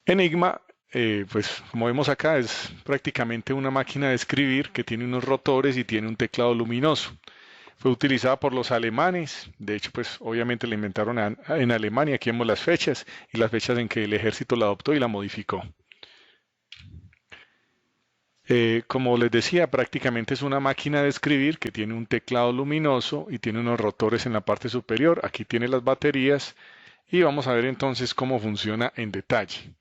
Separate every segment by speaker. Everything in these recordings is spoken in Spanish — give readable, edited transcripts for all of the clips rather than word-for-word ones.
Speaker 1: Enigma, pues como vemos acá, es prácticamente una máquina de escribir que tiene unos rotores y tiene un teclado luminoso. Fue utilizada por los alemanes, de hecho, pues obviamente la inventaron en Alemania, aquí vemos las fechas y las fechas en que el ejército la adoptó y la modificó. Como les decía, prácticamente es una máquina de escribir que tiene un teclado luminoso y tiene unos rotores en la parte superior. Aquí tiene las baterías y vamos a ver entonces cómo funciona en detalle.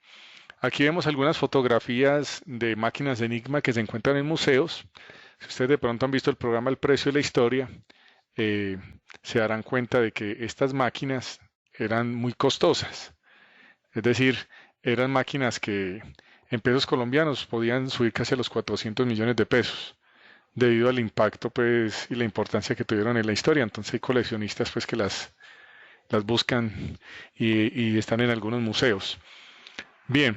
Speaker 1: Aquí vemos algunas fotografías de máquinas de Enigma que se encuentran en museos. Si ustedes de pronto han visto el programa El Precio de la Historia, eh, se darán cuenta de que estas máquinas eran muy costosas. Es decir, eran máquinas que en pesos colombianos podían subir casi a los 400 millones de pesos debido al impacto pues y la importancia que tuvieron en la historia. Entonces hay coleccionistas pues que las buscan y están en algunos museos. Bien,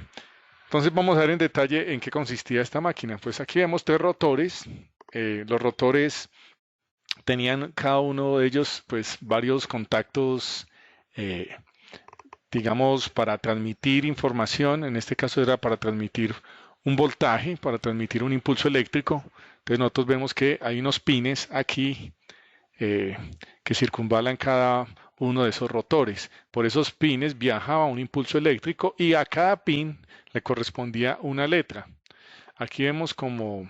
Speaker 1: entonces vamos a ver en detalle en qué consistía esta máquina. Pues aquí vemos tres rotores. Los rotores tenían cada uno de ellos pues varios contactos, eh, digamos, para transmitir información. En este caso era para transmitir un voltaje, para transmitir un impulso eléctrico. Entonces nosotros vemos que hay unos pines aquí eh, que circunvalan cada uno de esos rotores. Por esos pines viajaba un impulso eléctrico y a cada pin le correspondía una letra. Aquí vemos como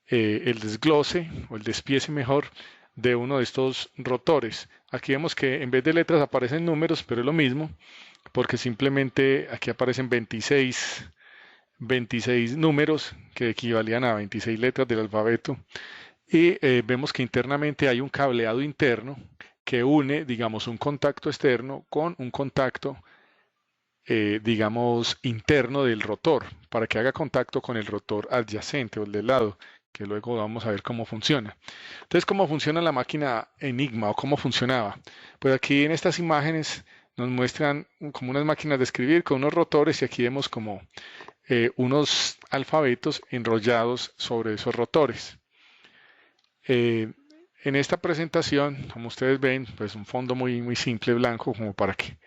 Speaker 1: el desglose o el despiece mejor de uno de estos rotores. Aquí vemos que en vez de letras aparecen números, pero es lo mismo, porque simplemente aquí aparecen 26 números que equivalían a 26 letras del alfabeto. Y vemos que internamente hay un cableado interno que une, digamos, un contacto externo con un contacto, digamos, interno del rotor, para que haga contacto con el rotor adyacente o el del lado, que luego vamos a ver cómo funciona. Entonces, ¿cómo funciona la máquina Enigma o cómo funcionaba? Pues aquí en estas imágenes nos muestran como unas máquinas de escribir con unos rotores y aquí vemos como unos alfabetos enrollados sobre esos rotores. Eh, en esta presentación, como ustedes ven, pues un fondo muy simple, blanco, como para que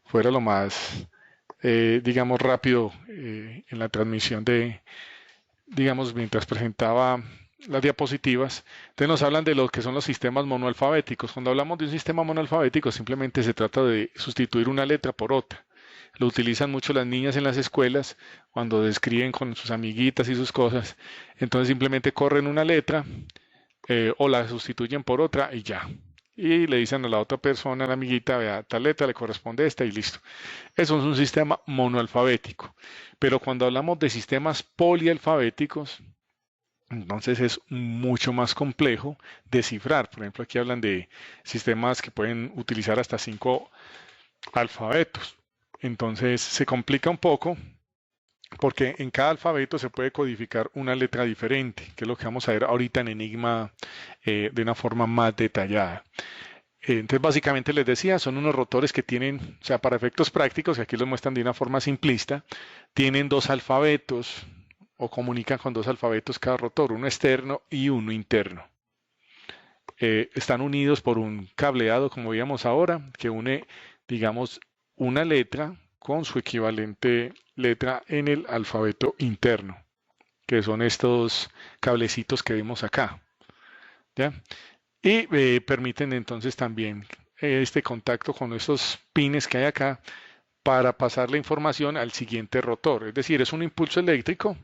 Speaker 1: fuera lo más, digamos, rápido en la transmisión de, digamos, mientras presentaba las diapositivas. Entonces nos hablan de lo que son los sistemas monoalfabéticos. Cuando hablamos de un sistema monoalfabético, simplemente se trata de sustituir una letra por otra. Lo utilizan mucho las niñas en las escuelas cuando describen con sus amiguitas y sus cosas. Entonces simplemente corren una letra o la sustituyen por otra y ya. Y le dicen a la otra persona, a la amiguita, vea, tal letra le corresponde esta y listo. Eso es un sistema monoalfabético. Pero cuando hablamos de sistemas polialfabéticos, entonces es mucho más complejo descifrar. Por ejemplo, aquí hablan de sistemas que pueden utilizar hasta 5 alfabetos. Entonces se complica un poco porque en cada alfabeto se puede codificar una letra diferente, que es lo que vamos a ver ahorita en Enigma de una forma más detallada. Entonces, básicamente les decía, son unos rotores que tienen, o sea, para efectos prácticos, y aquí los muestran de una forma simplista, tienen dos alfabetos o comunican con dos alfabetos cada rotor, uno externo y uno interno. Están unidos por un cableado, como veíamos ahora, que une, digamos, una letra con su equivalente letra en el alfabeto interno, que son estos cablecitos que vemos acá. ¿Ya? Y permiten entonces también este contacto con estos pines que hay acá para pasar la información al siguiente rotor. Es decir, es un impulso eléctrico.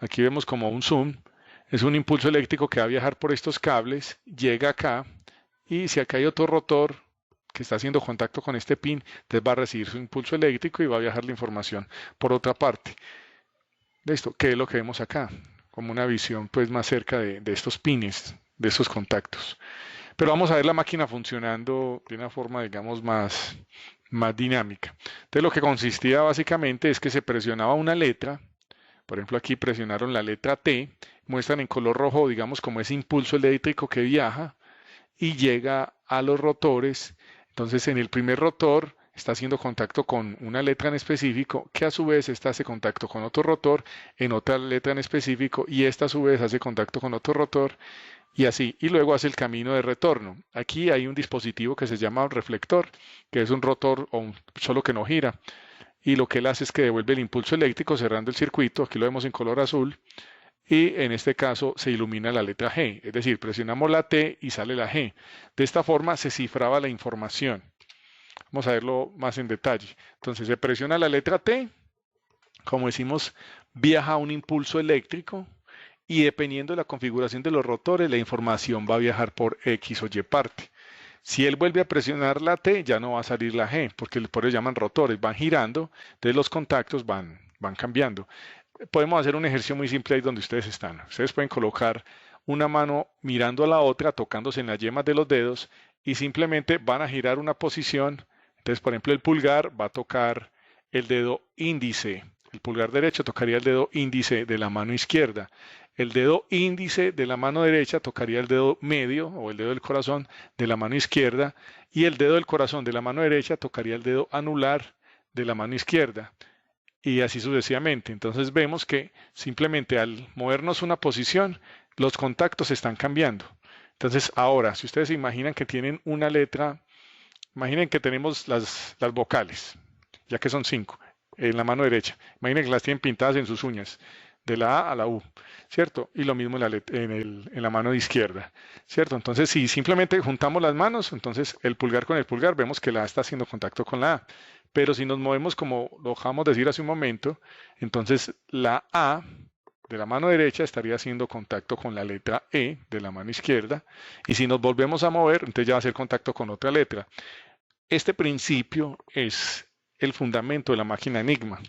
Speaker 1: Aquí vemos como un zoom. Es un impulso eléctrico que va a viajar por estos cables, llega acá y si acá hay otro rotor que está haciendo contacto con este pin, entonces va a recibir su impulso eléctrico y va a viajar la información por otra parte. Listo, ¿qué es lo que vemos acá? Como una visión pues más cerca de estos pines, de estos contactos. Pero vamos a ver la máquina funcionando de una forma, digamos, más dinámica. Entonces lo que consistía básicamente es que se presionaba una letra, por ejemplo aquí presionaron la letra T, muestran en color rojo, digamos, como ese impulso eléctrico que viaja y llega a los rotores. Entonces en el primer rotor está haciendo contacto con una letra en específico que a su vez esta hace contacto con otro rotor en otra letra en específico y esta a su vez hace contacto con otro rotor y así, y luego hace el camino de retorno. Aquí hay un dispositivo que se llama reflector, que es un rotor solo que no gira. y lo que él hace es que devuelve el impulso eléctrico cerrando el circuito, aquí lo vemos en color azul, y en este caso se ilumina la letra G, es decir, presionamos la T y sale la G. De esta forma se cifraba la información. Vamos a verlo más en detalle. Entonces se presiona la letra T, como decimos, viaja un impulso eléctrico y dependiendo de la configuración de los rotores, la información va a viajar por X o Y parte. Si él vuelve a presionar la T, ya no va a salir la G, porque por eso llaman rotores, van girando, entonces los contactos van cambiando. Podemos hacer un ejercicio muy simple ahí donde ustedes están. Ustedes pueden colocar una mano mirando a la otra, tocándose en las yemas de los dedos y simplemente van a girar una posición. Entonces, por ejemplo, el pulgar va a tocar el dedo índice. El pulgar derecho tocaría el dedo índice de la mano izquierda. El dedo índice de la mano derecha tocaría el dedo medio o el dedo del corazón de la mano izquierda y el dedo del corazón de la mano derecha tocaría el dedo anular de la mano izquierda y así sucesivamente. Entonces vemos que simplemente al movernos una posición, los contactos están cambiando. Entonces ahora, si ustedes se imaginan que tienen una letra, imaginen que tenemos las vocales, ya que son 5, en la mano derecha. Imaginen que las tienen pintadas en sus uñas, de la A a la U, ¿cierto? Y lo mismo en la mano izquierda, ¿cierto? Entonces, si simplemente juntamos las manos, entonces el pulgar con el pulgar, vemos que la A está haciendo contacto con la A. Pero si nos movemos como lo dejamos decir hace un momento, entonces la A de la mano derecha estaría haciendo contacto con la letra E de la mano izquierda. Y si nos volvemos a mover, entonces ya va a hacer contacto con otra letra. Este principio es el fundamento de la máquina Enigma.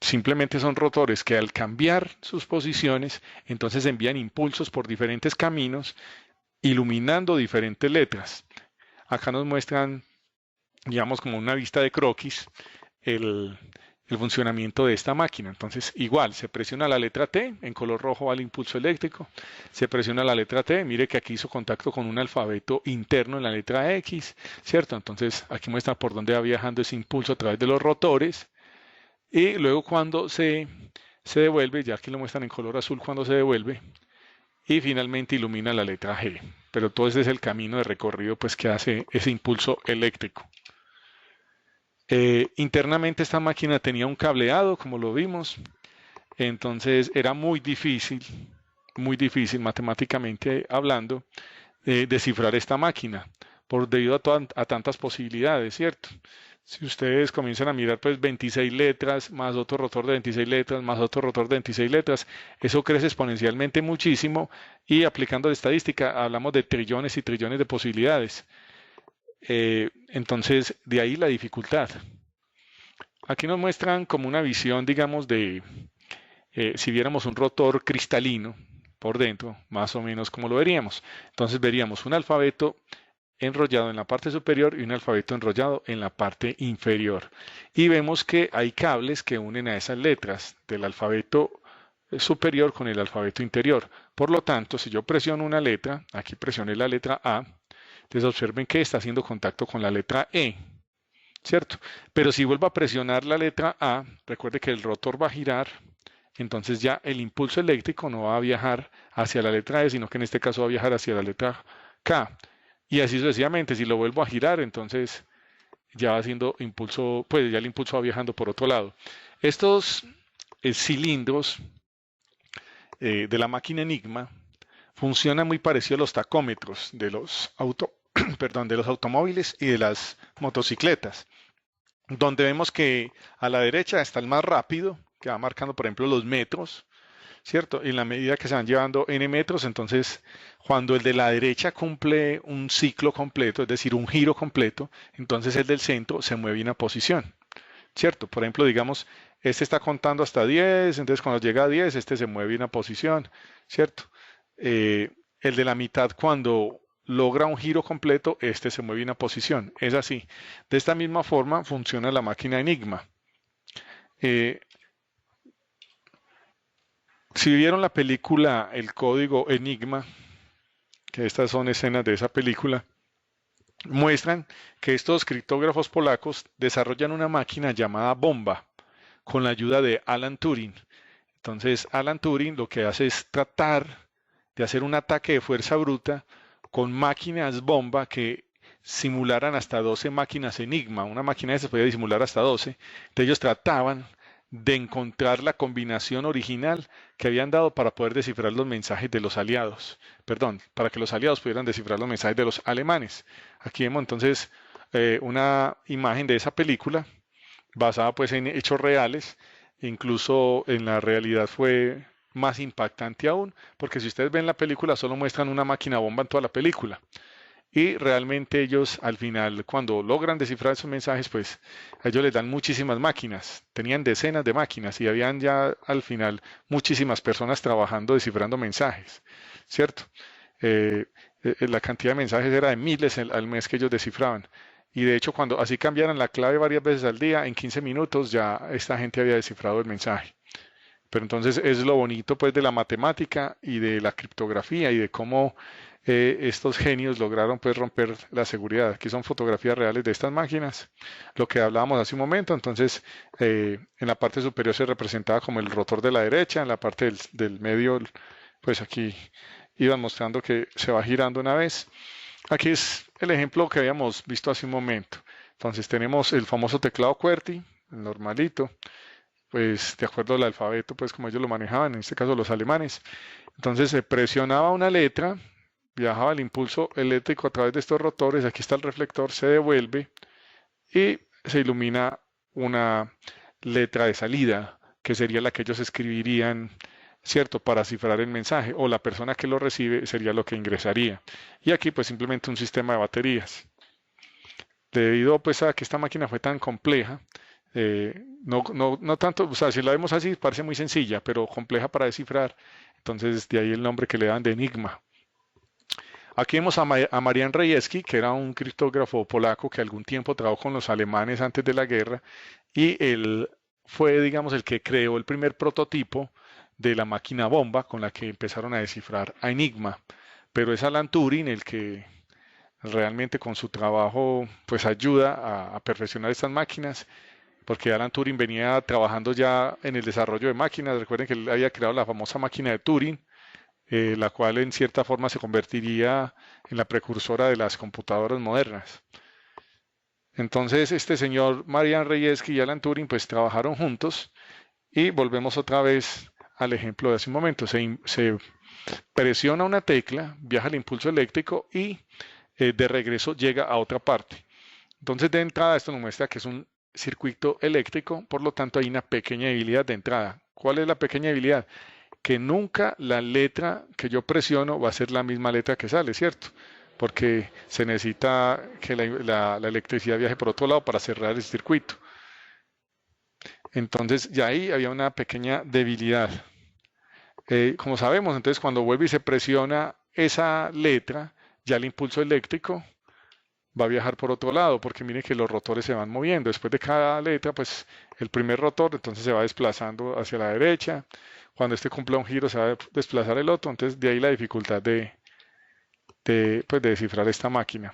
Speaker 1: Simplemente son rotores que al cambiar sus posiciones, entonces envían impulsos por diferentes caminos, iluminando diferentes letras. Acá nos muestran, digamos, como una vista de croquis, el, el funcionamiento de esta máquina. Entonces, igual, se presiona la letra T, en color rojo va el impulso eléctrico, se presiona la letra T, mire que aquí hizo contacto con un alfabeto interno en la letra X, ¿cierto? Entonces, aquí muestra por dónde va viajando ese impulso a través de los rotores. Y luego cuando se devuelve, ya aquí lo muestran en color azul cuando se devuelve, y finalmente ilumina la letra G. Pero todo ese es el camino de recorrido pues, que hace ese impulso eléctrico. Internamente esta máquina tenía un cableado, como lo vimos, entonces era muy difícil matemáticamente hablando, descifrar esta máquina, por debido a tantas posibilidades, ¿cierto? Si ustedes comienzan a mirar, pues 26 letras, más otro rotor de 26 letras, más otro rotor de 26 letras, eso crece exponencialmente muchísimo y aplicando la estadística hablamos de trillones y trillones de posibilidades. Entonces, de ahí la dificultad. Aquí nos muestran como una visión, digamos, de si viéramos un rotor cristalino por dentro, más o menos como lo veríamos. Entonces veríamos un alfabeto enrollado en la parte superior y un alfabeto enrollado en la parte inferior. Y vemos que hay cables que unen a esas letras del alfabeto superior con el alfabeto interior. Por lo tanto, si yo presiono una letra, aquí presioné la letra A, entonces observen que está haciendo contacto con la letra E, ¿cierto? Pero si vuelvo a presionar la letra A, recuerde que el rotor va a girar, entonces ya el impulso eléctrico no va a viajar hacia la letra E, sino que en este caso va a viajar hacia la letra K. Y así sucesivamente, si lo vuelvo a girar, entonces ya va haciendo impulso, pues ya el impulso va viajando por otro lado. Estos cilindros de la máquina Enigma funcionan muy parecido a los tacómetros de los de los automóviles y de las motocicletas, donde vemos que a la derecha está el más rápido, que va marcando, por ejemplo, los metros, ¿cierto? Y en la medida que se van llevando n metros, entonces cuando el de la derecha cumple un ciclo completo, es decir, un giro completo, entonces el del centro se mueve en una posición, ¿cierto? Por ejemplo, digamos, este está contando hasta 10, entonces cuando llega a 10, este se mueve en una posición, ¿cierto? El de la mitad cuando logra un giro completo, este se mueve en una posición, es así. De esta misma forma funciona la máquina Enigma. Si vieron la película El Código Enigma, que estas son escenas de esa película, muestran que estos criptógrafos polacos desarrollan una máquina llamada bomba con la ayuda de Alan Turing. Entonces, Alan Turing lo que hace es tratar de hacer un ataque de fuerza bruta con máquinas bomba que simularan hasta 12 máquinas Enigma. Una máquina de esas podía disimular hasta 12. Entonces ellos trataban de encontrar la combinación original que habían dado para poder descifrar los mensajes de los aliados. Perdón, para que los aliados pudieran descifrar los mensajes de los alemanes. Aquí vemos entonces una imagen de esa película basada pues en hechos reales. Incluso en la realidad fue más impactante aún, porque si ustedes ven la película solo muestran una máquina bomba en toda la película. Y realmente ellos al final, cuando logran descifrar esos mensajes, pues a ellos les dan muchísimas máquinas. Tenían decenas de máquinas y habían ya al final muchísimas personas trabajando descifrando mensajes, ¿cierto? La cantidad de mensajes era de miles al mes que ellos descifraban. Y de hecho, cuando así cambiaran la clave varias veces al día, en 15 minutos ya esta gente había descifrado el mensaje. Pero entonces es lo bonito pues de la matemática y de la criptografía y de cómo estos genios lograron pues romper la seguridad. Aquí son fotografías reales de estas máquinas, lo que hablábamos hace un momento. Entonces en la parte superior se representaba como el rotor de la derecha, en la parte del medio pues aquí iban mostrando que se va girando una vez. Aquí es el ejemplo que habíamos visto hace un momento. Entonces tenemos el famoso teclado QWERTY, el normalito, pues de acuerdo al alfabeto, pues como ellos lo manejaban, en este caso los alemanes. Entonces se presionaba una letra, viajaba el impulso eléctrico a través de estos rotores, aquí está el reflector, se devuelve y se ilumina una letra de salida, que sería la que ellos escribirían, ¿cierto?, para cifrar el mensaje, o la persona que lo recibe sería lo que ingresaría. Y aquí pues simplemente un sistema de baterías. Debido pues a que esta máquina fue tan compleja, no tanto, o sea, si la vemos así parece muy sencilla, pero compleja para descifrar, entonces de ahí el nombre que le dan de Enigma. Aquí vemos a Marian Rejewski, que era un criptógrafo polaco que algún tiempo trabajó con los alemanes antes de la guerra, y él fue, digamos, el que creó el primer prototipo de la máquina bomba con la que empezaron a descifrar a Enigma. Pero es Alan Turing el que realmente con su trabajo pues ayuda a perfeccionar estas máquinas, porque Alan Turing venía trabajando ya en el desarrollo de máquinas. Recuerden que él había creado la famosa máquina de Turing, la cual en cierta forma se convertiría en la precursora de las computadoras modernas. Entonces este señor Marian Rejewski y Alan Turing pues trabajaron juntos y volvemos otra vez al ejemplo de hace un momento. Se presiona una tecla, viaja el impulso eléctrico y de regreso llega a otra parte. Entonces de entrada esto nos muestra que es un circuito eléctrico, por lo tanto hay una pequeña debilidad de entrada. ¿Cuál es la pequeña debilidad? Que nunca la letra que yo presiono va a ser la misma letra que sale, ¿cierto? Porque se necesita que la electricidad viaje por otro lado para cerrar el circuito. Entonces ya ahí había una pequeña debilidad. Como sabemos, entonces cuando vuelve y se presiona esa letra, ya el impulso eléctrico va a viajar por otro lado, porque miren que los rotores se van moviendo. Después de cada letra, pues el primer rotor entonces se va desplazando hacia la derecha. Cuando este cumpla un giro se va a desplazar el otro. Entonces de ahí la dificultad pues, de descifrar esta máquina.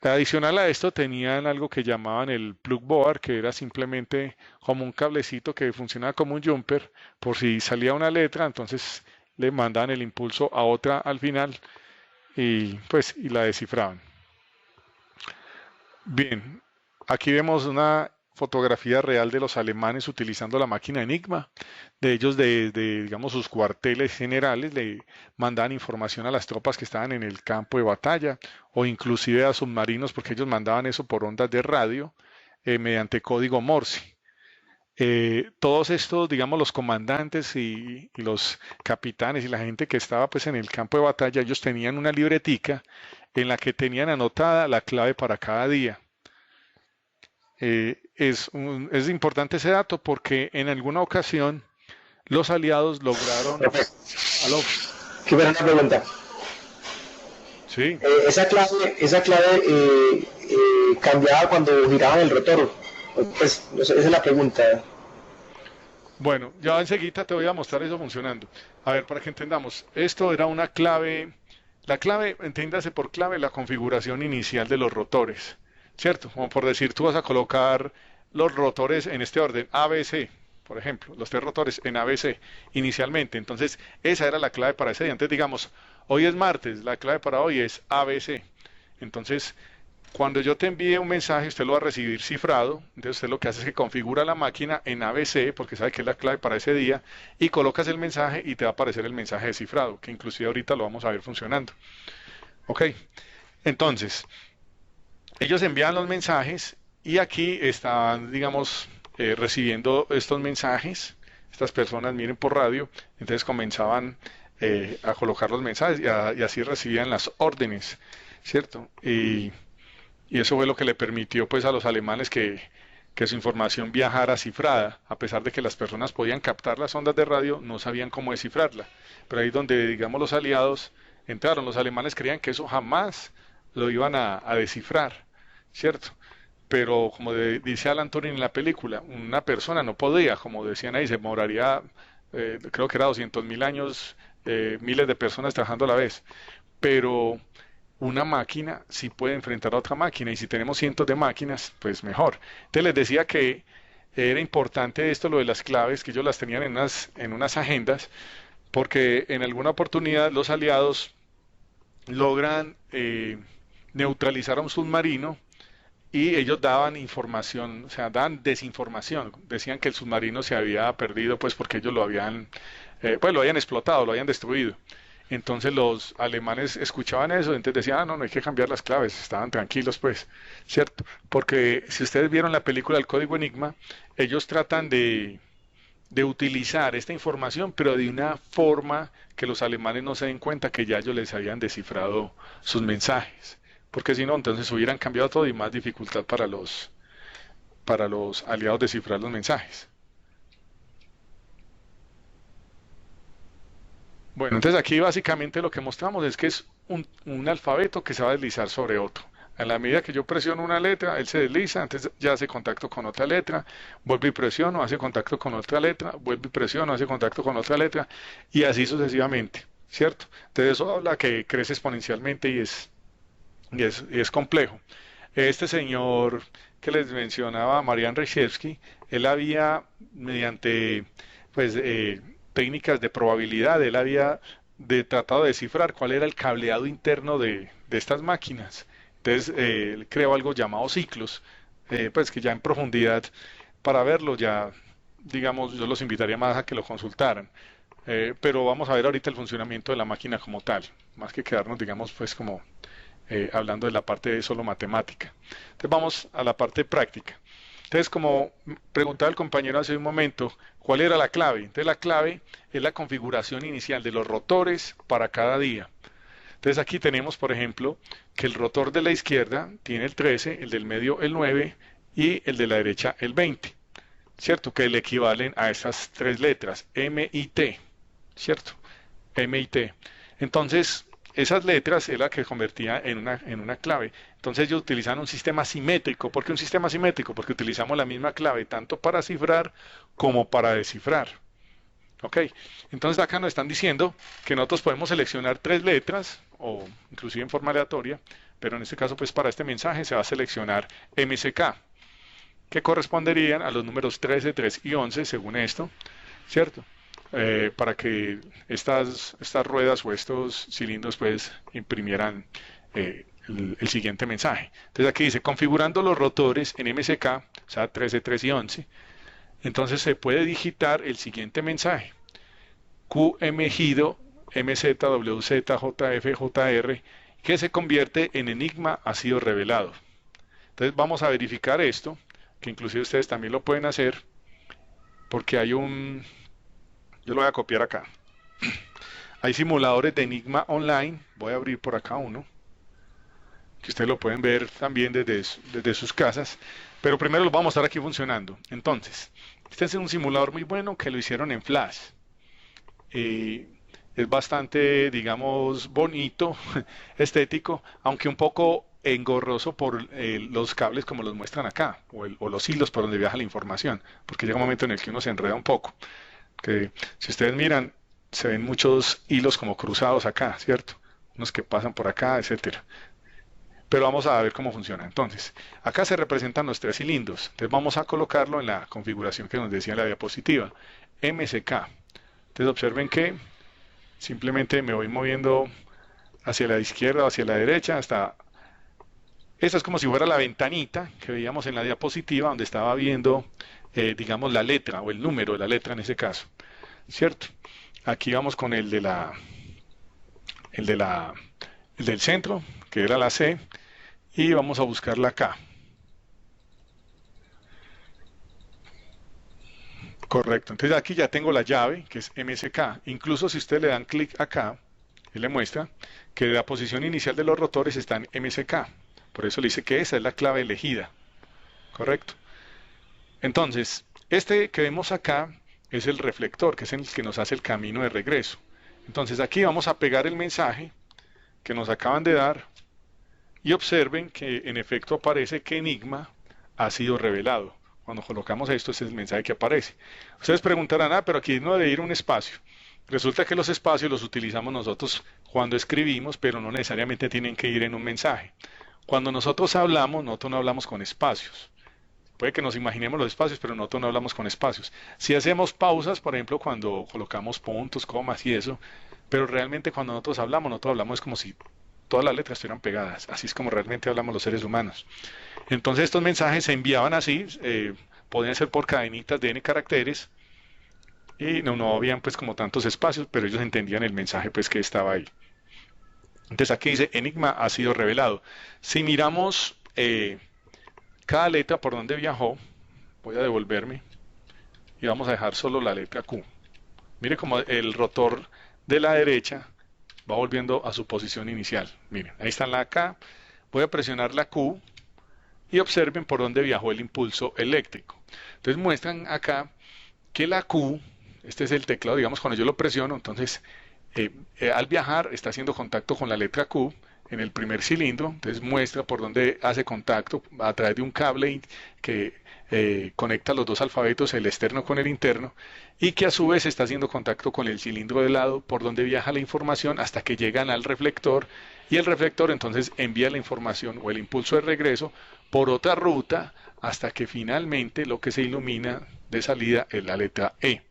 Speaker 1: Adicional a esto tenían algo que llamaban el plug board, que era simplemente como un cablecito que funcionaba como un jumper. Por si salía una letra, entonces le mandaban el impulso a otra al final y la descifraban. Bien, aquí vemos una fotografía real de los alemanes utilizando la máquina Enigma. De ellos, digamos, sus cuarteles generales le mandaban información a las tropas que estaban en el campo de batalla o inclusive a submarinos, porque ellos mandaban eso por ondas de radio mediante código Morse. Todos estos, digamos, los comandantes y los capitanes y la gente que estaba pues en el campo de batalla, ellos tenían una libretica en la que tenían anotada la clave para cada día. Es importante ese dato porque en alguna ocasión los aliados lograron... ¿Aló?
Speaker 2: Qué buena pregunta.
Speaker 1: Sí.
Speaker 2: Esa clave cambiaba cuando giraban el rotor. Pues esa es la pregunta.
Speaker 1: Bueno, ya enseguida te voy a mostrar eso funcionando. A ver, para que entendamos, esto era una clave. La clave, entiéndase por clave, la configuración inicial de los rotores, ¿cierto? Como por decir, tú vas a colocar los rotores en este orden, ABC, por ejemplo, los 3 rotores en ABC inicialmente. Entonces, esa era la clave para ese día. Entonces, digamos, hoy es martes, la clave para hoy es ABC. Entonces, Cuando yo te envíe un mensaje, usted lo va a recibir cifrado. Entonces usted lo que hace es que configura la máquina en ABC, porque sabe que es la clave para ese día, y colocas el mensaje y te va a aparecer el mensaje descifrado, que inclusive ahorita lo vamos a ver funcionando. Ok, entonces, ellos envían los mensajes y aquí están, digamos, recibiendo estos mensajes. Estas personas miren por radio, entonces comenzaban a colocar los mensajes y así recibían las órdenes, ¿cierto? Y eso fue lo que le permitió pues a los alemanes que su información viajara cifrada, a pesar de que las personas podían captar las ondas de radio, no sabían cómo descifrarla. Pero ahí donde, digamos, los aliados entraron, los alemanes creían que eso jamás lo iban a descifrar, ¿cierto? Pero como dice Alan Turing en la película, una persona no podía, como decían ahí, se demoraría, creo que era 200.000 años, miles de personas trabajando a la vez. Pero una máquina sí puede enfrentar a otra máquina y si tenemos cientos de máquinas, pues mejor. Entonces les decía que era importante esto, lo de las claves, que ellos las tenían en unas agendas, porque en alguna oportunidad los aliados logran neutralizar a un submarino y ellos daban información, o sea, daban desinformación. Decían que el submarino se había perdido, pues porque ellos pues lo habían explotado, lo habían destruido. Entonces los alemanes escuchaban eso, entonces decían, ah, no, no hay que cambiar las claves, estaban tranquilos, pues, ¿cierto? Porque si ustedes vieron la película El Código Enigma, ellos tratan de utilizar esta información, pero de una forma que los alemanes no se den cuenta que ya ellos les habían descifrado sus mensajes. Porque si no, entonces hubieran cambiado todo y más dificultad para los aliados descifrar los mensajes. Bueno, entonces aquí básicamente lo que mostramos es que es un alfabeto que se va a deslizar sobre otro. A la medida que yo presiono una letra, él se desliza, entonces ya hace contacto con otra letra, vuelve y presiono, hace contacto con otra letra, vuelve y presiono, hace contacto con otra letra, y así sucesivamente, ¿cierto? Entonces eso habla que crece exponencialmente y es complejo. Este señor que les mencionaba, Marian Rejewski, él había, mediante pues, técnicas de probabilidad, él había tratado de descifrar cuál era el cableado interno de estas máquinas. Entonces, él creó algo llamado ciclos, pues que ya en profundidad, para verlo ya, digamos, yo los invitaría más a que lo consultaran. Pero vamos a ver ahorita el funcionamiento de la máquina como tal, más que quedarnos, digamos, pues como hablando de la parte de solo matemática. Entonces vamos a la parte práctica. Entonces, como preguntaba el compañero hace un momento, ¿cuál era la clave? Entonces la clave es la configuración inicial de los rotores para cada día. Entonces aquí tenemos, por ejemplo, que el rotor de la izquierda tiene el 13, el del medio el 9 y el de la derecha el 20, ¿cierto? Que le equivalen a esas tres letras, M y T, ¿cierto? M y T. Entonces, esas letras es la que convertía en una clave. Entonces ellos utilizan un sistema simétrico. ¿Por qué un sistema simétrico? Porque utilizamos la misma clave tanto para cifrar como para descifrar. ¿Ok? Entonces acá nos están diciendo que nosotros podemos seleccionar tres letras o inclusive en forma aleatoria, pero en este caso pues para este mensaje se va a seleccionar MSK, que corresponderían a los números 13, 3 y 11 según esto, ¿cierto? Para que estas ruedas o estos cilindros pues imprimieran el siguiente mensaje. Entonces aquí dice, configurando los rotores en MSK, o sea 13, 3 y 11, entonces se puede digitar el siguiente mensaje, QMGIDO, MZWZ, JF, JR, que se convierte en enigma ha sido revelado. Entonces vamos a verificar esto, que inclusive ustedes también lo pueden hacer, porque yo lo voy a copiar acá. Hay simuladores de enigma online, voy a abrir por acá uno, que ustedes lo pueden ver también desde sus casas, pero primero lo vamos a mostrar aquí funcionando. Entonces, este es un simulador muy bueno que lo hicieron en Flash. Es bastante, digamos, bonito, estético, aunque un poco engorroso por los cables como los muestran acá, o los hilos por donde viaja la información, porque llega un momento en el que uno se enreda un poco. Que si ustedes miran, se ven muchos hilos como cruzados acá, ¿cierto? Unos que pasan por acá, etcétera. Pero vamos a ver cómo funciona. Entonces, acá se representan los tres cilindros. Entonces vamos a colocarlo en la configuración que nos decía en la diapositiva. MSK. Entonces observen que simplemente me voy moviendo hacia la izquierda o hacia la derecha hasta Esta es como si fuera la ventanita que veíamos en la diapositiva donde estaba viendo, digamos, la letra o el número de la letra en ese caso, ¿cierto? Aquí vamos con el de la, el del centro, que era la C, y vamos a buscar la K. Correcto, entonces aquí ya tengo la llave, que es MSK. Incluso si ustedes le dan clic acá, él le muestra que la posición inicial de los rotores está en MSK. Por eso le dice que esa es la clave elegida. Correcto. Entonces, este que vemos acá es el reflector, que es el que nos hace el camino de regreso. Entonces aquí vamos a pegar el mensaje que nos acaban de dar y observen que en efecto aparece que Enigma ha sido revelado. Cuando colocamos esto, ese es el mensaje que aparece. Ustedes preguntarán, pero aquí no debe ir un espacio. Resulta que los espacios los utilizamos nosotros cuando escribimos, pero no necesariamente tienen que ir en un mensaje. Cuando nosotros nosotros no hablamos con espacios. Puede que nos imaginemos los espacios, pero nosotros no hablamos con espacios. Si hacemos pausas, por ejemplo, cuando colocamos puntos, comas y eso, pero realmente cuando nosotros hablamos es como si todas las letras estuvieran pegadas. Así es como realmente hablamos los seres humanos. Entonces estos mensajes se enviaban así, podían ser por cadenitas de n caracteres, y no habían pues como tantos espacios, pero ellos entendían el mensaje pues que estaba ahí. Entonces aquí dice, Enigma ha sido revelado. Si miramos cada letra por donde viajó, voy a devolverme y vamos a dejar solo la letra Q. Mire como el rotor de la derecha va volviendo a su posición inicial. Miren, ahí está la K, voy a presionar la Q y observen por dónde viajó el impulso eléctrico. Entonces muestran acá que la Q, este es el teclado, digamos, cuando yo lo presiono, entonces al viajar está haciendo contacto con la letra Q en el primer cilindro, entonces muestra por dónde hace contacto a través de un cable que conecta los dos alfabetos, el externo con el interno, y que a su vez está haciendo contacto con el cilindro de lado por donde viaja la información hasta que llegan al reflector, y el reflector entonces envía la información o el impulso de regreso por otra ruta hasta que finalmente lo que se ilumina de salida es la letra E.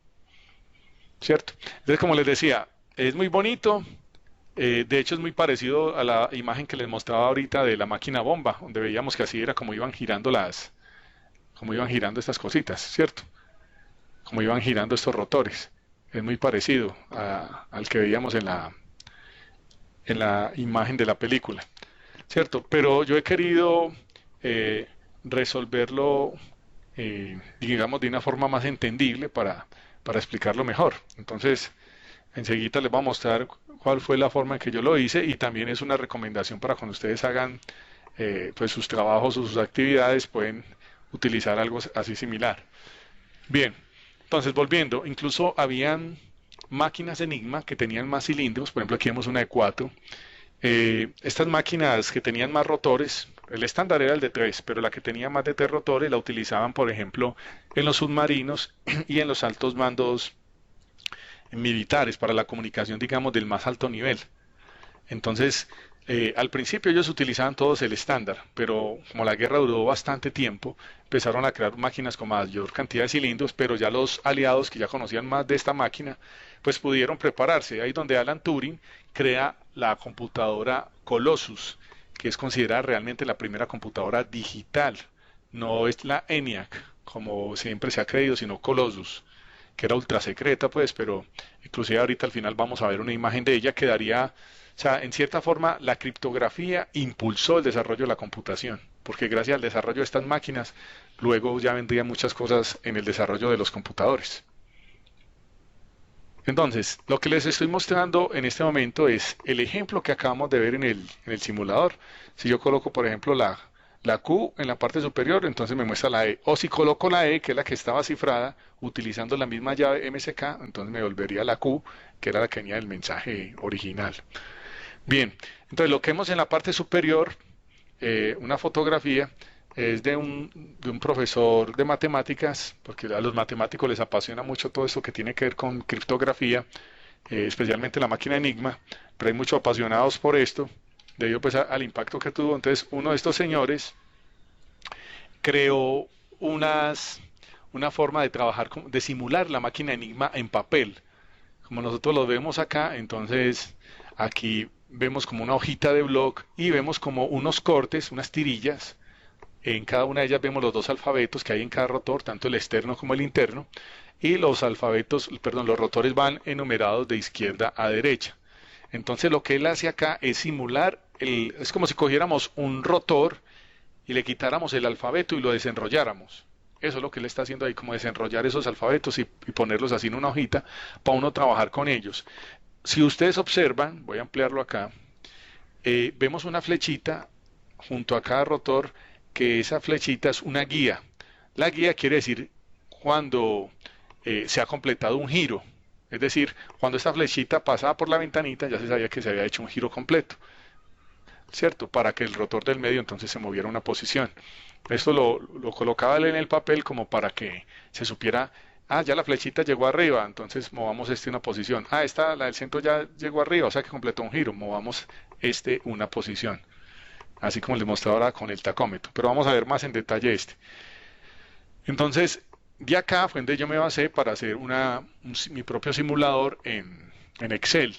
Speaker 1: ¿Cierto? Entonces, como les decía, es muy bonito. De hecho, es muy parecido a la imagen que les mostraba ahorita de la máquina bomba, donde veíamos que así era como iban girando estas cositas, ¿cierto? Como iban girando estos rotores. Es muy parecido al que veíamos en la imagen de la película, ¿cierto? Pero yo he querido resolverlo, digamos, de una forma más entendible para explicarlo mejor. Entonces, enseguida les voy a mostrar cuál fue la forma en que yo lo hice, y también es una recomendación para cuando ustedes hagan pues sus trabajos o sus actividades, pueden utilizar algo así similar. Bien, entonces volviendo, incluso habían máquinas Enigma que tenían más cilindros, por ejemplo aquí vemos una de 4. Estas máquinas que tenían más rotores, el estándar era el de 3, pero la que tenía más de 3 rotores la utilizaban, por ejemplo, en los submarinos y en los altos mandos militares para la comunicación, digamos, del más alto nivel. Entonces, al principio ellos utilizaban todos el estándar, pero como la guerra duró bastante tiempo, empezaron a crear máquinas con mayor cantidad de cilindros, pero ya los aliados que ya conocían más de esta máquina, pues pudieron prepararse. Ahí donde Alan Turing crea la computadora Colossus, que es considerada realmente la primera computadora digital. No es la ENIAC, como siempre se ha creído, sino Colossus, que era ultra secreta, pues, pero inclusive ahorita al final vamos a ver una imagen de ella que daría, o sea, en cierta forma la criptografía impulsó el desarrollo de la computación, porque gracias al desarrollo de estas máquinas, luego ya vendrían muchas cosas en el desarrollo de los computadores. Entonces, lo que les estoy mostrando en este momento es el ejemplo que acabamos de ver en el simulador. Si yo coloco, por ejemplo, la Q en la parte superior, entonces me muestra la E. O si coloco la E, que es la que estaba cifrada, utilizando la misma llave MSK, entonces me volvería la Q, que era la que tenía el mensaje original. Bien, entonces lo que vemos en la parte superior, una fotografía, es de un profesor de matemáticas, porque a los matemáticos les apasiona mucho todo esto que tiene que ver con criptografía, especialmente la máquina Enigma, pero hay muchos apasionados por esto, debido pues al impacto que tuvo. Entonces uno de estos señores creó una forma de trabajar, de simular la máquina Enigma en papel, como nosotros lo vemos acá. Entonces Aquí vemos como una hojita de blog y vemos como unos cortes, unas tirillas. En cada una de ellas vemos los dos alfabetos que hay en cada rotor, tanto el externo como el interno, y los los rotores van enumerados de izquierda a derecha. Entonces lo que él hace acá es simular, es como si cogiéramos un rotor y le quitáramos el alfabeto y lo desenrolláramos. Eso es lo que él está haciendo ahí, como desenrollar esos alfabetos y ponerlos así en una hojita para uno trabajar con ellos. Si ustedes observan, voy a ampliarlo acá, vemos una flechita junto a cada rotor, que esa flechita es una guía. La guía quiere decir cuando se ha completado un giro. Es decir, cuando esta flechita pasaba por la ventanita, ya se sabía que se había hecho un giro completo, ¿cierto? Para que el rotor del medio entonces se moviera a una posición. Esto lo colocaba él en el papel como para que se supiera, ya la flechita llegó arriba, entonces movamos una posición. La del centro ya llegó arriba, o sea que completó un giro, movamos una posición. Así como les mostré ahora con el tacómetro. Pero vamos a ver más en detalle este. Entonces, de acá fue donde yo me basé para hacer mi propio simulador en Excel.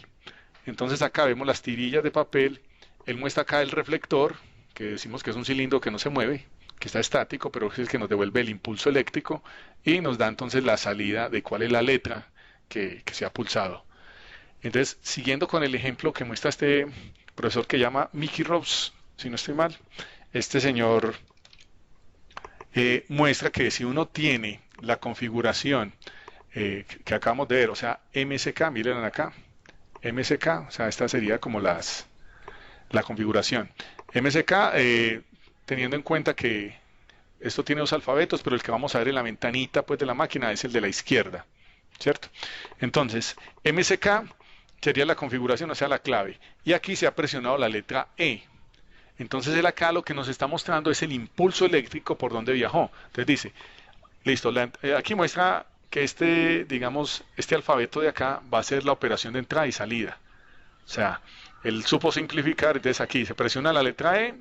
Speaker 1: Entonces acá vemos las tirillas de papel. Él muestra acá el reflector, que decimos que es un cilindro que no se mueve, que está estático, pero es el que nos devuelve el impulso eléctrico y nos da entonces la salida de cuál es la letra que se ha pulsado. Entonces, siguiendo con el ejemplo que muestra este profesor que llama Mickey Rose, si no estoy mal, este señor muestra que si uno tiene la configuración que acabamos de ver, o sea, MSK, miren acá, MSK, o sea, esta sería como la configuración. MSK, teniendo en cuenta que esto tiene dos alfabetos, pero el que vamos a ver en la ventanita pues, de la máquina es el de la izquierda, ¿cierto? Entonces, MSK sería la configuración, o sea, la clave. Y aquí se ha presionado la letra E. Entonces él acá lo que nos está mostrando es el impulso eléctrico por donde viajó. Entonces dice, listo, aquí muestra que digamos, este alfabeto de acá va a ser la operación de entrada y salida. O sea, él supo simplificar, entonces aquí se presiona la letra E,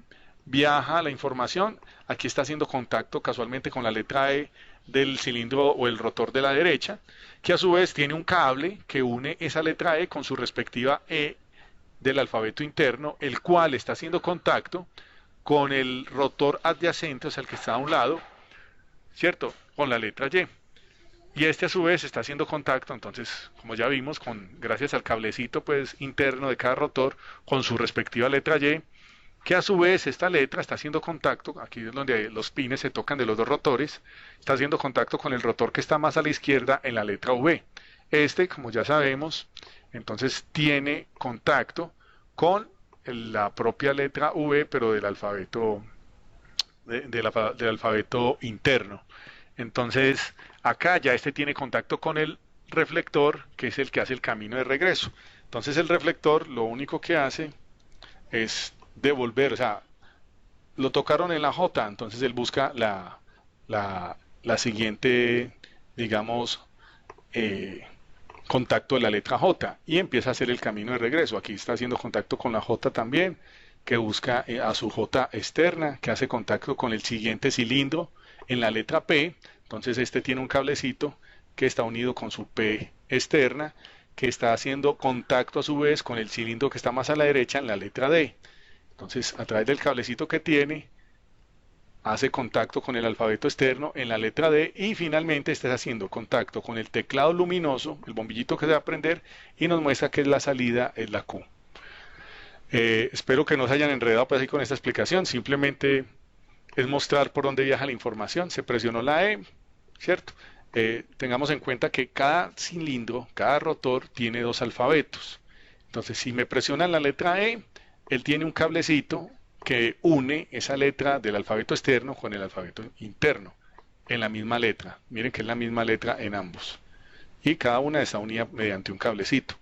Speaker 1: viaja la información, aquí está haciendo contacto casualmente con la letra E del cilindro o el rotor de la derecha, que a su vez tiene un cable que une esa letra E con su respectiva E del alfabeto interno, el cual está haciendo contacto con el rotor adyacente, o sea, el que está a un lado, ¿cierto? Con la letra Y. Y a su vez está haciendo contacto, entonces, como ya vimos, gracias al cablecito pues interno de cada rotor, con su respectiva letra Y, que a su vez esta letra está haciendo contacto, aquí es donde los pines se tocan de los dos rotores, está haciendo contacto con el rotor que está más a la izquierda en la letra V. Como ya sabemos, entonces tiene contacto con la propia letra V, pero del alfabeto, del alfabeto interno. Entonces, acá ya tiene contacto con el reflector, que es el que hace el camino de regreso. Entonces el reflector lo único que hace es devolver, o sea, lo tocaron en la J, entonces él busca la siguiente, digamos, contacto de la letra J y empieza a hacer el camino de regreso. Aquí está haciendo contacto con la J también, que busca a su J externa, que hace contacto con el siguiente cilindro en la letra P. Entonces tiene un cablecito que está unido con su P externa, que está haciendo contacto a su vez con el cilindro que está más a la derecha en la letra D. Entonces, a través del cablecito que tiene, hace contacto con el alfabeto externo en la letra D y finalmente está haciendo contacto con el teclado luminoso, el bombillito que se va a prender, y nos muestra que la salida es la Q. Espero que no se hayan enredado pues, ahí con esta explicación, simplemente es mostrar por dónde viaja la información. Se presionó la E, ¿cierto? Tengamos en cuenta que cada cilindro, cada rotor tiene dos alfabetos. Entonces, si me presionan la letra E, él tiene un cablecito que une esa letra del alfabeto externo con el alfabeto interno en la misma letra. Miren que es la misma letra en ambos. Y cada una está unida mediante un cablecito.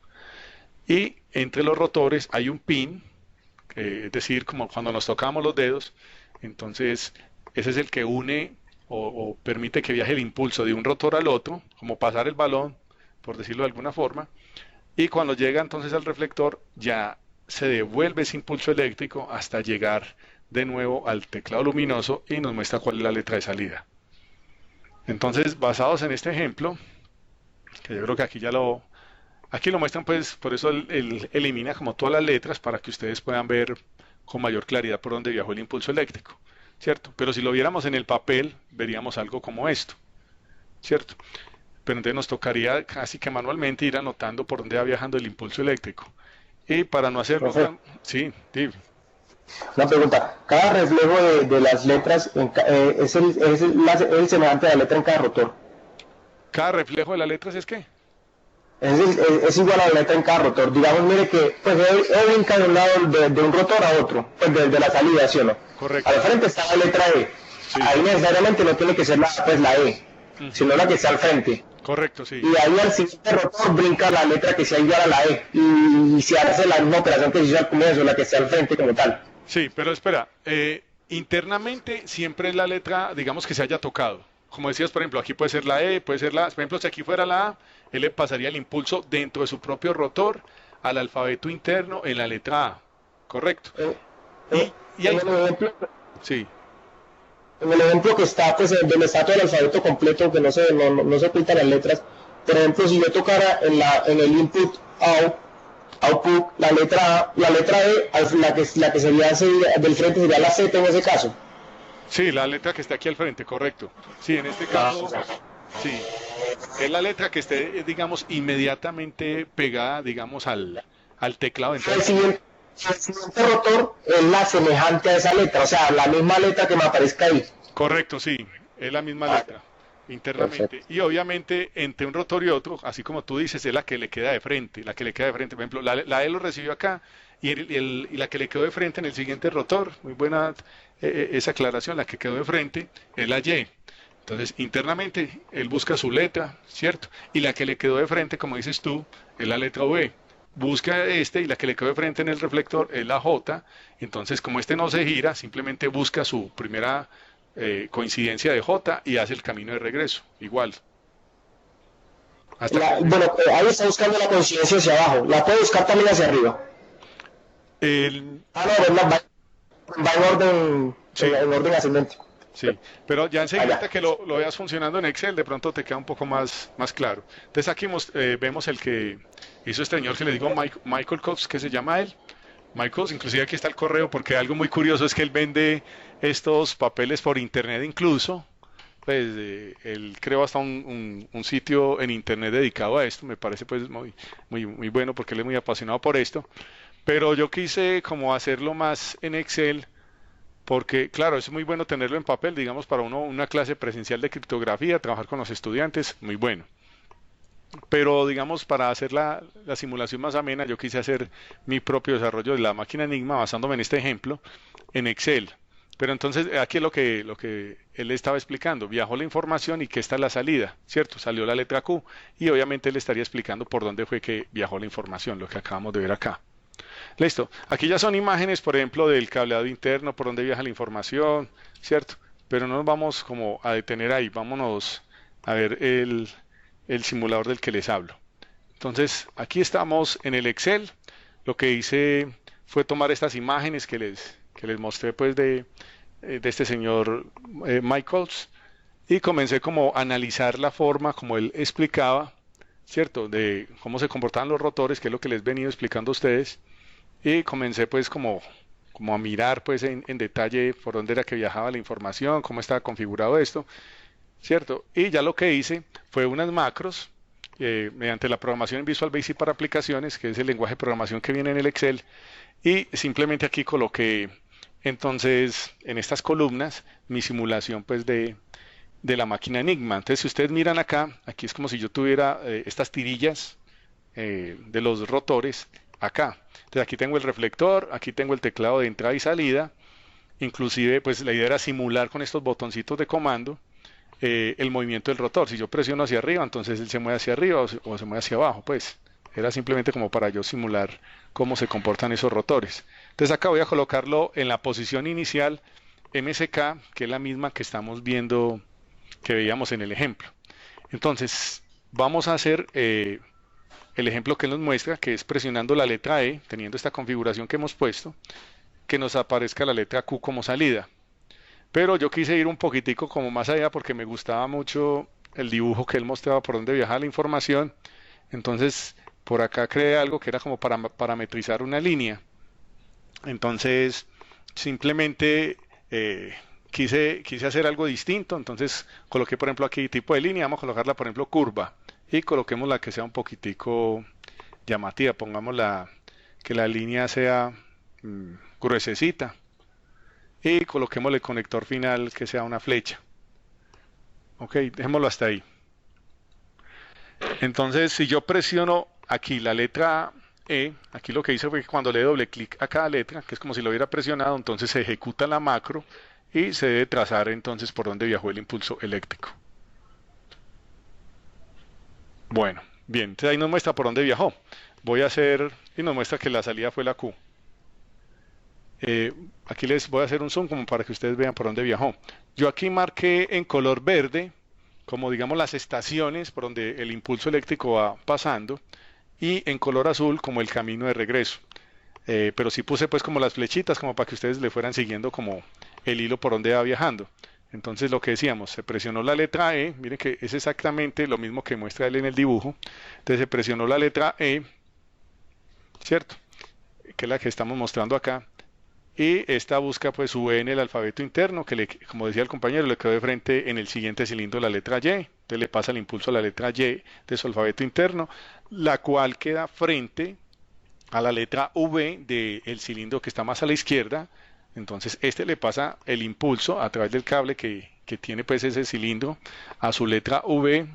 Speaker 1: Y entre los rotores hay un pin, es decir, como cuando nos tocamos los dedos. Entonces, ese es el que une o permite que viaje el impulso de un rotor al otro, como pasar el balón, por decirlo de alguna forma. Y cuando llega entonces al reflector, ya se devuelve ese impulso eléctrico hasta llegar de nuevo al teclado luminoso y nos muestra cuál es la letra de salida. Entonces, basados en este ejemplo, que yo creo que aquí ya lo Aquí lo muestran, pues, por eso él elimina como todas las letras para que ustedes puedan ver con mayor claridad por dónde viajó el impulso eléctrico, ¿cierto? Pero si lo viéramos en el papel, veríamos algo como esto, ¿cierto? Pero entonces nos tocaría casi que manualmente ir anotando por dónde va viajando el impulso eléctrico. Y para no hacerlo
Speaker 2: Profe,
Speaker 1: tan... Sí, sí,
Speaker 2: una pregunta. Cada reflejo de las letras es el semejante de la letra en cada rotor.
Speaker 1: cada reflejo de las letras es que...
Speaker 2: Es igual a la letra en cada rotor. Digamos, mire que pues él brinca de un lado de un rotor a otro, pues de la salida, ¿sí o no?
Speaker 1: Correcto,
Speaker 2: Al frente está la letra E.
Speaker 1: sí,
Speaker 2: Ahí necesariamente no tiene que ser la E,
Speaker 1: ujú,
Speaker 2: sino la que está al frente.
Speaker 1: correcto, sí.
Speaker 2: Y ahí al siguiente rotor brinca la letra que sea igual a la E. Y se hace la misma operación que se hizo al comienzo, la que está al frente como tal.
Speaker 1: Sí, pero espera, internamente siempre es la letra, digamos que se haya tocado. Como decías, por ejemplo, aquí puede ser la E, puede ser la A. Por ejemplo, si aquí fuera la A, él le pasaría el impulso dentro de su propio rotor al alfabeto interno en la letra A. Correcto.
Speaker 2: En,
Speaker 1: Y
Speaker 2: en
Speaker 1: hay,
Speaker 2: el ejemplo,
Speaker 1: sí,
Speaker 2: en el ejemplo que está, pues, donde está todo el alfabeto completo, que no se ocultan las letras. Por ejemplo, si yo tocara en el input output, la letra E, la que sería del frente sería la Z en ese caso.
Speaker 1: sí, la letra que está aquí al frente, correcto. Sí, en este
Speaker 2: Ah,
Speaker 1: caso, sí, es la letra que esté, digamos, inmediatamente pegada, digamos, al teclado de
Speaker 2: el
Speaker 1: entrada.
Speaker 2: siguiente, el siguiente rotor es la semejante a esa letra, o sea, la misma letra que me aparezca ahí.
Speaker 1: Correcto, sí, es la misma
Speaker 2: Ah,
Speaker 1: letra internamente.
Speaker 2: perfecto.
Speaker 1: Y obviamente entre un rotor y otro, así como tú dices, es la que le queda de frente, la que le queda de frente. Por ejemplo, la E lo recibió acá y la que le quedó de frente en el siguiente rotor, muy buena esa aclaración, la que quedó de frente es la Y. Entonces, internamente él busca su letra, ¿cierto? Y la que le quedó de frente, como dices tú, es la letra V. Busca y la que le quedó de frente en el reflector es la J. Entonces, como este no se gira, simplemente busca su primera coincidencia de J y hace el camino de regreso, igual, hasta que
Speaker 2: Bueno, ahí está buscando la coincidencia hacia abajo. La puede buscar también hacia arriba.
Speaker 1: el,
Speaker 2: Ah, no, va en orden,
Speaker 1: sí,
Speaker 2: en orden ascendente.
Speaker 1: sí, pero ya enseguida
Speaker 2: Allá.
Speaker 1: que lo veas funcionando en Excel, de pronto te queda un poco más claro. Entonces aquí vemos el que hizo este señor que le digo Michael Cox, que se llama él. Michael, inclusive aquí está el correo, porque algo muy curioso es que él vende estos papeles por internet incluso. Pues él creó hasta un sitio en internet dedicado a esto, me parece pues muy bueno porque él es muy apasionado por esto. Pero yo quise como hacerlo más en Excel, porque claro, es muy bueno tenerlo en papel, digamos, para uno una clase presencial de criptografía, trabajar con los estudiantes, muy bueno. Pero digamos, para hacer la simulación más amena, yo quise hacer mi propio desarrollo de la máquina Enigma basándome en este ejemplo en Excel. Pero entonces aquí es lo que él estaba explicando. Viajó la información y que está la salida, ¿cierto? Salió la letra Q y obviamente él estaría explicando por dónde fue que viajó la información, lo que acabamos de ver acá. Listo. Aquí ya son imágenes, por ejemplo, del cableado interno, por dónde viaja la información, ¿cierto? Pero no nos vamos como a detener ahí. Vámonos a ver el simulador del que les hablo. Entonces, aquí estamos en el Excel. Lo que hice fue tomar estas imágenes que les mostré pues de este señor Michaels y comencé como a analizar la forma como él explicaba, ¿cierto? De cómo se comportaban los rotores, que es lo que les he venido explicando a ustedes. Y comencé pues como a mirar pues en detalle por dónde era que viajaba la información, cómo estaba configurado esto. ¿Cierto? Y ya lo que hice fue unas macros mediante la programación en Visual Basic para aplicaciones, que es el lenguaje de programación que viene en el Excel, y simplemente aquí coloqué entonces en estas columnas mi simulación pues de la máquina Enigma. Entonces si ustedes miran acá, aquí es como si yo tuviera estas tirillas de los rotores acá. Entonces aquí tengo el reflector, aquí tengo el teclado de entrada y salida, inclusive pues la idea era simular con estos botoncitos de comando el movimiento del rotor. Si yo presiono hacia arriba, entonces él se mueve hacia arriba o se mueve hacia abajo, pues. Era simplemente como para yo simular cómo se comportan esos rotores. Entonces acá voy a colocarlo en la posición inicial MSK, que es la misma que estamos viendo, que veíamos en el ejemplo. Entonces, vamos a hacer el ejemplo que nos muestra, que es presionando la letra E, teniendo esta configuración que hemos puesto, que nos aparezca la letra Q como salida. Pero yo quise ir un poquitico como más allá porque me gustaba mucho el dibujo que él mostraba por dónde viajaba la información. Entonces por acá creé algo que era como para parametrizar una línea. Entonces, simplemente quise hacer algo distinto. Entonces, coloqué, por ejemplo, aquí tipo de línea. Vamos a colocarla, por ejemplo, curva. Y coloquemos la que sea un poquitico llamativa. Pongamos que la línea sea gruesecita. Y coloquemos el conector final que sea una flecha. Ok, dejémoslo hasta ahí. Entonces, si yo presiono aquí la letra E, aquí lo que hice fue que cuando le doble clic a cada letra, que es como si lo hubiera presionado, entonces se ejecuta la macro y se debe trazar entonces por dónde viajó el impulso eléctrico. Bueno, bien, entonces ahí nos muestra por dónde viajó. Voy a hacer, y nos muestra que la salida fue la Q. Aquí les voy a hacer un zoom como para que ustedes vean por dónde viajó. Yo aquí marqué en color verde, como digamos las estaciones por donde el impulso eléctrico va pasando, y en color azul como el camino de regreso. Pero sí puse pues como las flechitas como para que ustedes le fueran siguiendo como el hilo por donde va viajando. Entonces lo que decíamos, se presionó la letra E, miren que es exactamente lo mismo que muestra él en el dibujo. Entonces se presionó la letra E, ¿cierto? Que es la que estamos mostrando acá. Y esta busca pues su E en el alfabeto interno, que como decía el compañero, le quedó de frente en el siguiente cilindro la letra Y. Entonces le pasa el impulso a la letra Y de su alfabeto interno, la cual queda frente a la letra V del cilindro que está más a la izquierda. Entonces este le pasa el impulso a través del cable que tiene pues ese cilindro a su letra V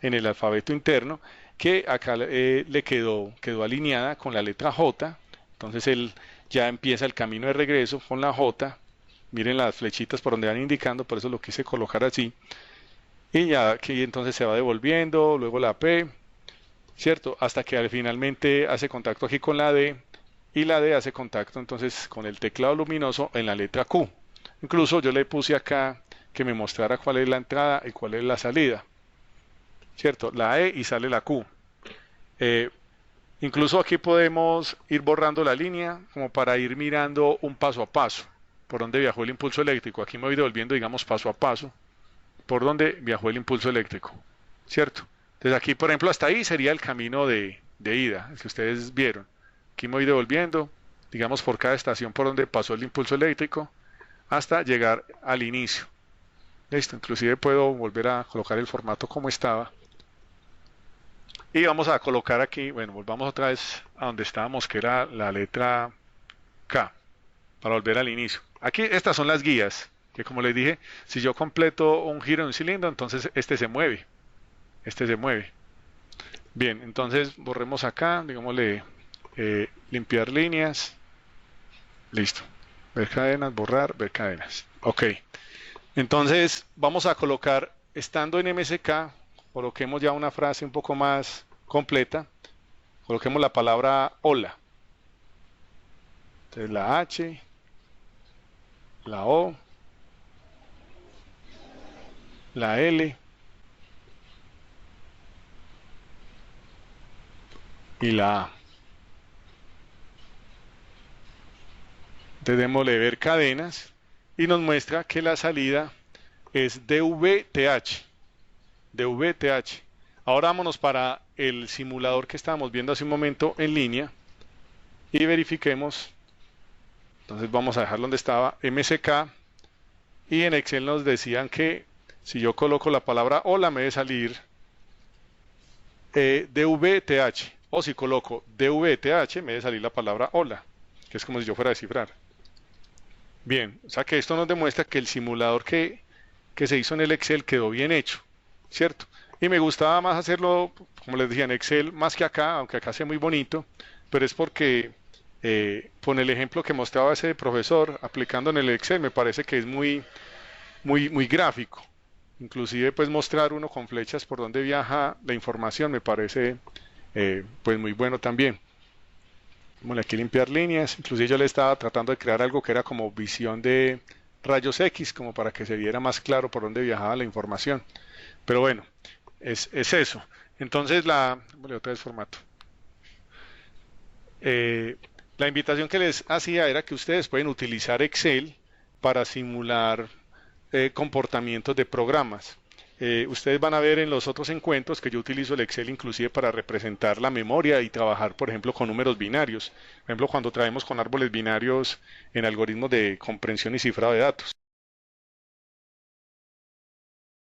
Speaker 1: en el alfabeto interno, que acá le quedó alineada con la letra J. Entonces él ya empieza el camino de regreso con la J. Miren las flechitas por donde van indicando, por eso lo quise colocar así. Y ya aquí entonces se va devolviendo, luego la P, ¿cierto? Hasta que finalmente hace contacto aquí con la D, y la D hace contacto entonces con el teclado luminoso en la letra Q. Incluso yo le puse acá que me mostrara cuál es la entrada y cuál es la salida, ¿cierto? La E y sale la Q. Incluso aquí podemos ir borrando la línea como para ir mirando un paso a paso por donde viajó el impulso eléctrico. Aquí me voy devolviendo, digamos, paso a paso por donde viajó el impulso eléctrico, ¿cierto? Entonces aquí, por ejemplo, hasta ahí sería el camino de ida, el que ustedes vieron. Aquí me voy devolviendo, digamos, por cada estación por donde pasó el impulso eléctrico hasta llegar al inicio. Listo, inclusive puedo volver a colocar el formato como estaba. Y vamos a colocar aquí, bueno, volvamos otra vez a donde estábamos, que era la letra K, para volver al inicio. Aquí estas son las guías, que como les dije, si yo completo un giro en un cilindro, entonces este se mueve. Bien, entonces borremos acá, digámosle limpiar líneas. Listo. Ver cadenas, borrar, ver cadenas. Ok. Entonces vamos a colocar, estando en MSK, coloquemos ya una frase un poco más completa. Coloquemos la palabra hola. Entonces la H, la O, la L y la A. Entonces démosle ver cadenas y nos muestra que la salida es DVTH. DVTH. Ahora vámonos para el simulador que estábamos viendo hace un momento en línea y verifiquemos. Entonces vamos a dejar donde estaba MSK, y en Excel nos decían que si yo coloco la palabra hola me debe salir DVTH, o si coloco DVTH me debe salir la palabra hola, que es como si yo fuera a descifrar. Bien, o sea que esto nos demuestra que el simulador que se hizo en el Excel quedó bien hecho, ¿cierto? Y me gustaba más hacerlo, como les decía, en Excel más que acá, aunque acá sea muy bonito, pero es porque con el ejemplo que mostraba ese profesor aplicando en el Excel me parece que es muy gráfico. Inclusive pues mostrar uno con flechas por donde viaja la información me parece pues muy bueno también. Vamos aquí a limpiar líneas. Inclusive yo le estaba tratando de crear algo que era como visión de rayos X, como para que se viera más claro por dónde viajaba la información. Pero bueno, es eso. Entonces otra vez formato. La invitación que les hacía era que ustedes pueden utilizar Excel para simular comportamientos de programas. Ustedes van a ver en los otros encuentros que yo utilizo el Excel inclusive para representar la memoria y trabajar, por ejemplo, con números binarios. Por ejemplo, cuando traemos con árboles binarios en algoritmos de comprensión y cifrado de datos.